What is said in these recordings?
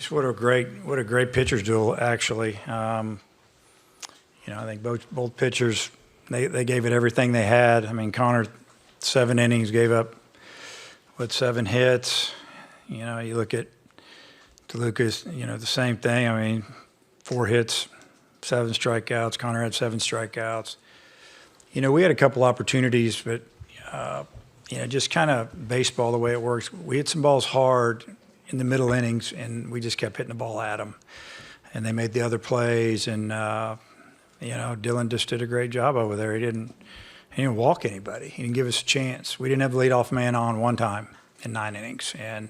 Just what a great pitchers duel, actually. I think both pitchers, they gave it everything they had. I mean, Connor, 7 innings, gave up, 7 hits. You look at DeLucas, the same thing. I mean, 4 hits, 7 strikeouts. Connor had 7 strikeouts. We had a couple opportunities, but, just kind of baseball the way it works. We hit some balls hard in the middle innings, and we just kept hitting the ball at them. And they made the other plays, and, Dylan just did a great job over there. He didn't walk anybody. He didn't give us a chance. We didn't have the leadoff man on one time in 9 innings. And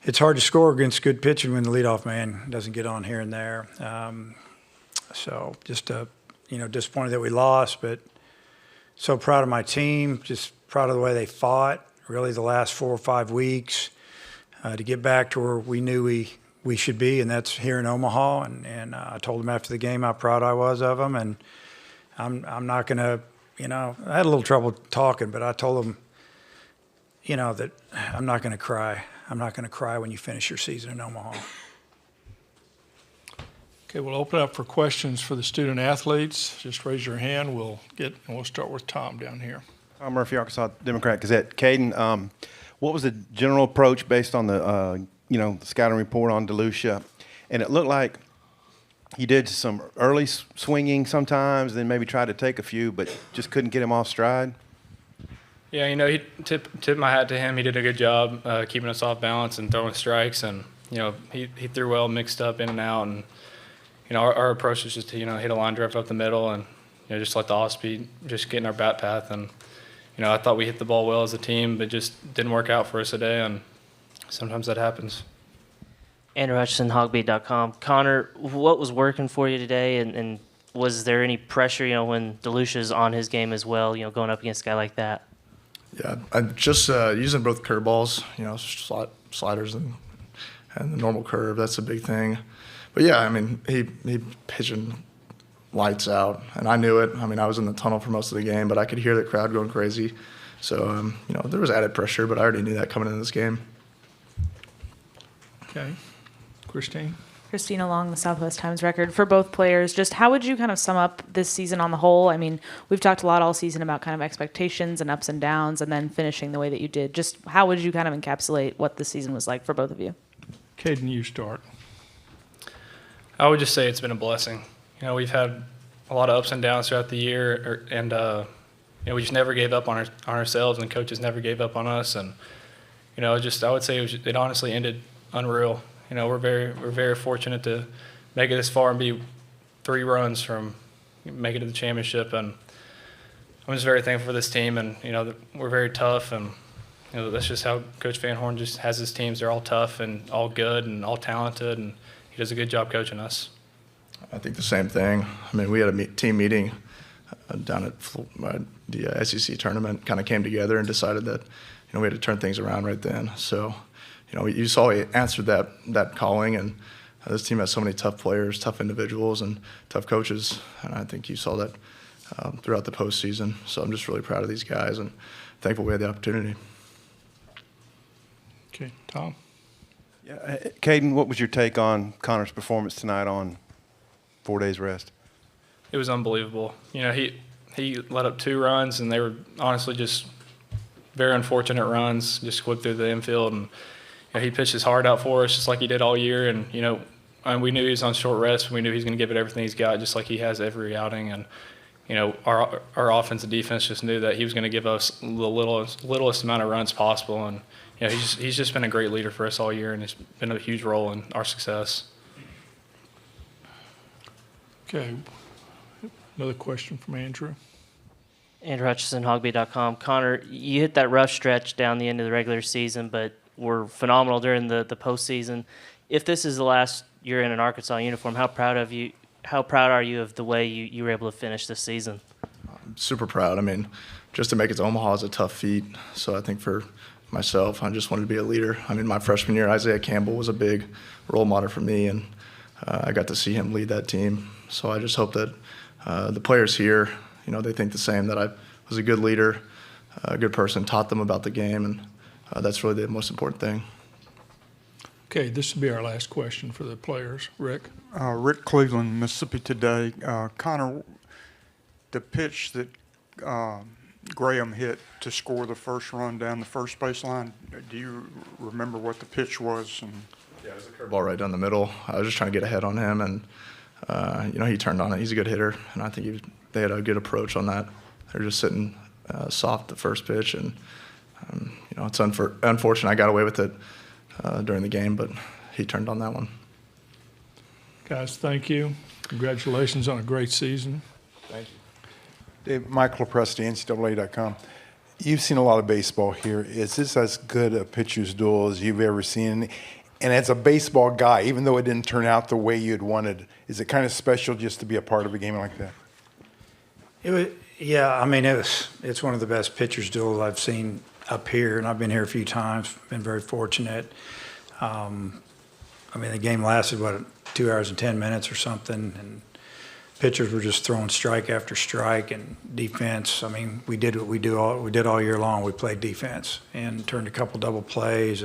it's hard to score against good pitching when the leadoff man doesn't get on here and there. So just, disappointed that we lost, but so proud of my team, just proud of the way they fought, really the last 4 or 5 weeks to get back to where we knew we should be, and that's here in Omaha. And I told them after the game how proud I was of them, and I'm not going to, I had a little trouble talking, but I told them, that I'm not going to cry. I'm not going to cry when you finish your season in Omaha. Okay, we'll open up for questions for the student athletes. Just raise your hand. We'll start with Tom down here. Tom Murphy, Arkansas Democrat-Gazette. Caden, what was the general approach based on the the scouting report on DeLucia? And it looked like he did some early swinging sometimes, then maybe tried to take a few, but just couldn't get him off stride. Yeah, he tip my hat to him. He did a good job keeping us off balance and throwing strikes, and he threw well, mixed up in and out, and our approach was just to hit a line drive up the middle and just let the off speed just get in our bat path. And I thought we hit the ball well as a team, but just didn't work out for us today, and sometimes that happens. Andrew Hutchison, Hogbeat.com. Connor, what was working for you today, and was there any pressure, when DeLucia's on his game as well, going up against a guy like that? Yeah, I'm just using both curveballs, sliders and the normal curve. That's a big thing. But yeah, I mean, he pitching lights out, and I knew it. I mean, I was in the tunnel for most of the game, but I could hear the crowd going crazy. So, there was added pressure, but I already knew that coming into this game. Okay. Christine? Christina Long, the Southwest Times Record. For both players, just how would you kind of sum up this season on the whole? I mean, we've talked a lot all season about kind of expectations and ups and downs, and then finishing the way that you did. Just how would you kind of encapsulate what the season was like for both of you? Caden, you start. I would just say it's been a blessing. We've had a lot of ups and downs throughout the year, and we just never gave up on ourselves, and coaches never gave up on us. And I would say it honestly ended unreal. We're very fortunate to make it this far and be 3 runs from making it to the championship. And I'm just very thankful for this team, and we're very tough, and that's just how Coach Van Horn just has his teams. They're all tough and all good and all talented, and he does a good job coaching us. I think the same thing. I mean, we had a team meeting down at the SEC tournament, kind of came together and decided that, we had to turn things around right then. So, you saw he answered that calling, and this team has so many tough players, tough individuals, and tough coaches, and I think you saw that throughout the postseason. So I'm just really proud of these guys and thankful we had the opportunity. Okay, Tom? Yeah, Caden, what was your take on Connor's performance tonight on 4 days rest? It was unbelievable. He let up 2 runs, and they were honestly just very unfortunate runs, just squid through the infield. And he pitched his heart out for us, just like he did all year. And and we knew he was on short rest, and we knew he was going to give it everything he's got, just like he has every outing. And our offense and defense just knew that he was going to give us the littlest amount of runs possible. And he's just been a great leader for us all year, and it's been a huge role in our success. Okay. Another question from Andrew. Andrew Hutchison, Hogbeat.com. Connor, you hit that rough stretch down the end of the regular season, but were phenomenal during the postseason. If this is the last year in an Arkansas uniform, how proud are you of the way you were able to finish this season? I'm super proud. I mean, just to make it to Omaha is a tough feat. So I think for myself, I just wanted to be a leader. I mean, my freshman year, Isaiah Campbell was a big role model for me, and I got to see him lead that team. So I just hope that the players here, they think the same, that I was a good leader, a good person, taught them about the game, and that's really the most important thing. Okay, this will be our last question for the players. Rick? Rick Cleveland, Mississippi Today. Connor, the pitch that Graham hit to score the first run down the first baseline, do you remember what the pitch was? And Yeah, it was a curveball right down the middle. I was just trying to get ahead on him, and he turned on it. He's a good hitter, and I think they had a good approach on that. They're just sitting soft the first pitch, and it's unfortunate I got away with it during the game, but he turned on that one. Guys, thank you. Congratulations on a great season. Thank you. Dave, Michael Presti, NCAA.com. You've seen a lot of baseball here. Is this as good a pitcher's duel as you've ever seen? And as a baseball guy, even though it didn't turn out the way you'd wanted, is it kind of special just to be a part of a game like that? It's one of the best pitchers duels I've seen up here, and I've been here a few times, been very fortunate. The game lasted, 2 hours and 10 minutes or something, and pitchers were just throwing strike after strike, and defense. We did what we did all year long. We played defense and turned a couple double plays,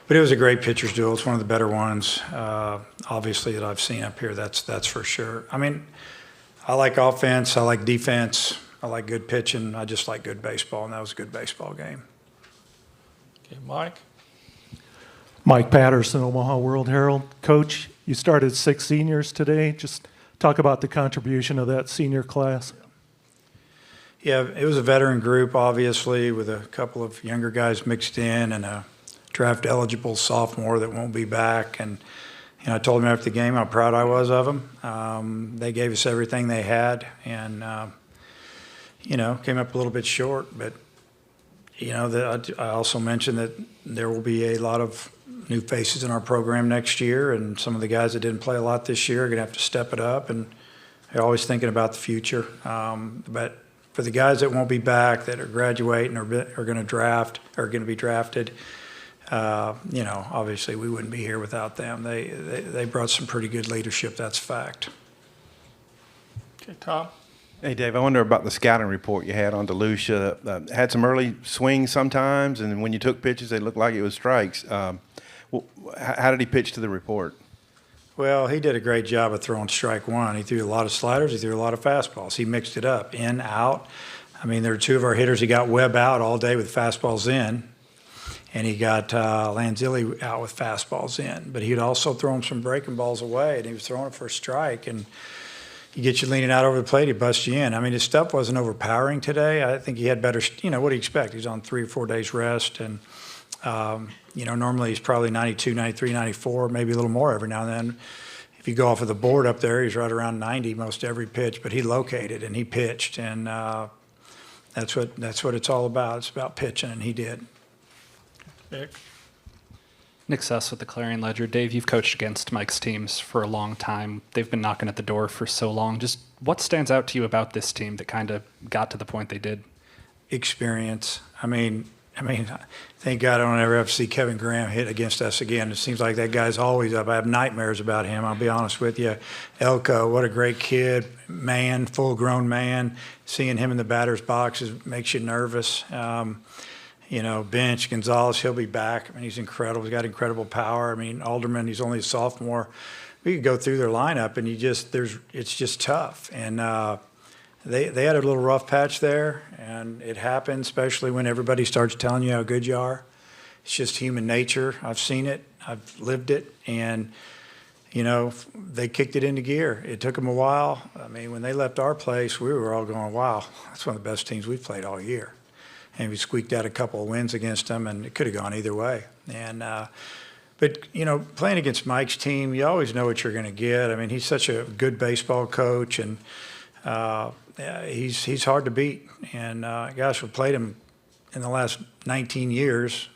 but it was a great pitchers duel. It's one of the better ones, obviously, that I've seen up here. That's for sure. I like offense. I like defense. I like good pitching. I just like good baseball, and that was a good baseball game. Okay, Mike? Mike Patterson, Omaha World Herald. Coach, you started 6 seniors today. Just talk about the contribution of that senior class. Yeah, it was a veteran group, obviously, with a couple of younger guys mixed in and a draft-eligible sophomore that won't be back. And I told them after the game how proud I was of them. They gave us everything they had, and came up a little bit short. But I also mentioned that there will be a lot of new faces in our program next year, and some of the guys that didn't play a lot this year are going to have to step it up, and they're always thinking about the future. But for the guys that won't be back, that are graduating or are going to be drafted, obviously we wouldn't be here without them. They brought some pretty good leadership. That's a fact. Okay, Tom? Hey, Dave, I wonder about the scouting report you had on DeLucia. Had some early swings sometimes, and when you took pitches, they looked like it was strikes. How did he pitch to the report? Well, he did a great job of throwing strike one. He threw a lot of sliders. He threw a lot of fastballs. He mixed it up, in, out. There were 2 of our hitters. He got Webb out all day with fastballs in, and he got Lanzilli out with fastballs in. But he'd also throw him some breaking balls away, and he was throwing it for a strike. And he gets you leaning out over the plate, he busts you in. His stuff wasn't overpowering today. I think he had better, what do you expect? He's on 3 or 4 days rest, and normally he's probably 92, 93, 94, maybe a little more every now and then. If you go off of the board up there, he's right around 90 most every pitch, but he located and he pitched, and that's what it's all about. It's about pitching, and he did. Nick Suss with the Clarion Ledger. Dave, you've coached against Mike's teams for a long time. They've been knocking at the door for so long. Just what stands out to you about this team that kind of got to the point they did? Experience. Thank God I don't ever have to see Kevin Graham hit against us again. It seems like that guy's always up. I have nightmares about him, I'll be honest with you. Elko, what a great kid, man, full-grown man. Seeing him in the batter's box makes you nervous. Bench, Gonzalez, he'll be back. He's incredible. He's got incredible power. Alderman, he's only a sophomore. We could go through their lineup, and it's just tough. And they had a little rough patch there, and it happens, especially when everybody starts telling you how good you are. It's just human nature. I've seen it. I've lived it. And, they kicked it into gear. It took them a while. When they left our place, we were all going, wow, that's one of the best teams we've played all year. And we squeaked out a couple of wins against them, and it could have gone either way. And but playing against Mike's team, you always know what you're going to get. He's such a good baseball coach, and he's hard to beat. And gosh, we played him in the last 19 years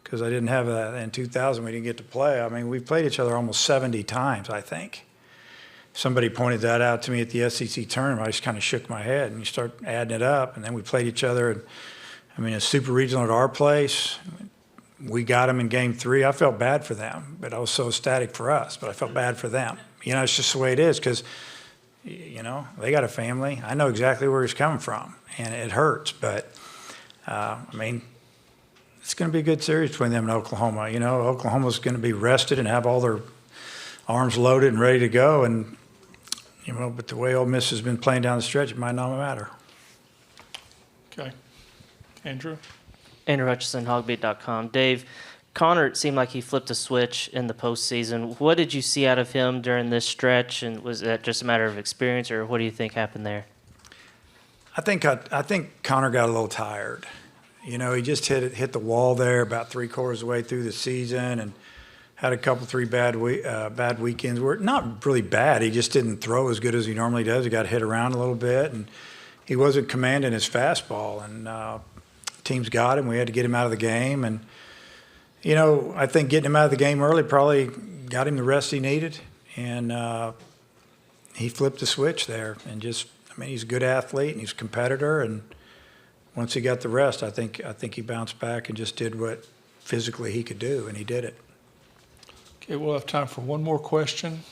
because I didn't have that in 2000. We didn't get to play. We played each other almost 70 times, I think. Somebody pointed that out to me at the SEC tournament. I just kind of shook my head, and you start adding it up, and then we played each other. And, a super regional at our place. We got them in game 3. I felt bad for them, but I was so ecstatic for us. But I felt bad for them. It's just the way it is because, they got a family. I know exactly where he's coming from, and it hurts. But, it's going to be a good series between them and Oklahoma. You know, Oklahoma's going to be rested and have all their arms loaded and ready to go. And, you know, but the way Ole Miss has been playing down the stretch, it might not matter. Okay. Andrew? Andrew Hutchison, hogbeat.com. Dave, Connor, it seemed like he flipped a switch in the postseason. What did you see out of him during this stretch, and was that just a matter of experience, or what do you think happened there? I think Connor got a little tired. You know, he just hit the wall there about 3/4 of the way through the season, and had a couple, 3 bad weekends. Were not really bad. He just didn't throw as good as he normally does. He got hit around a little bit, and he wasn't commanding his fastball. And teams got him. We had to get him out of the game. And you know, I think getting him out of the game early probably got him the rest he needed. And he flipped the switch there, and just, I mean, he's a good athlete and he's a competitor. And once he got the rest, I think he bounced back and just did what physically he could do, and he did it. Okay, we'll have time for one more question.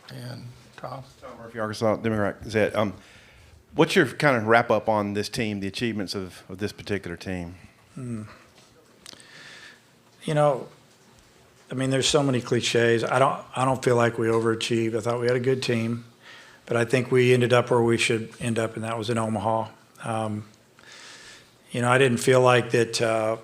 And Tom? Tom Murphy, Arkansas Democrat Gazette. What's your kind of wrap up on this team, the achievements of this particular team? You know, I mean, there's so many cliches. I don't feel like we overachieved. I thought we had a good team, but I think we ended up where we should end up, and that was in Omaha. You know, I didn't feel like that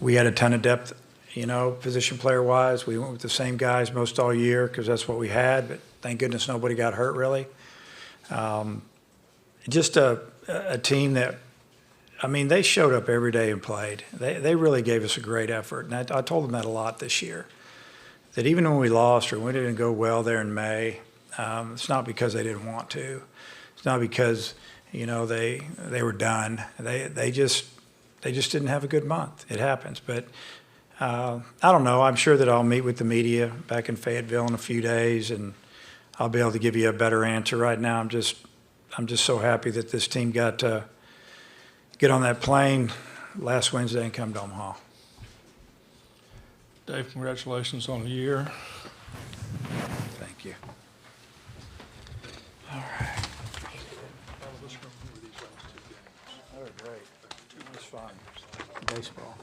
we had a ton of depth, you know, position player-wise. We went with the same guys most all year because that's what we had, but thank goodness nobody got hurt, really. Just a team that, I mean, they showed up every day and played. They really gave us a great effort, and I told them that a lot this year, that even when we lost or we didn't go well there in May, it's not because they didn't want to. It's not because, you know, they were done. They just didn't have a good month. It happens. But I don't know. I'm sure that I'll meet with the media back in Fayetteville in a few days, and I'll be able to give you a better answer. Right now, I'm just so happy that this team got to get on that plane last Wednesday and come to Omaha. Dave, congratulations on the year. Thank you. All right. That was great. It was fun. Baseball.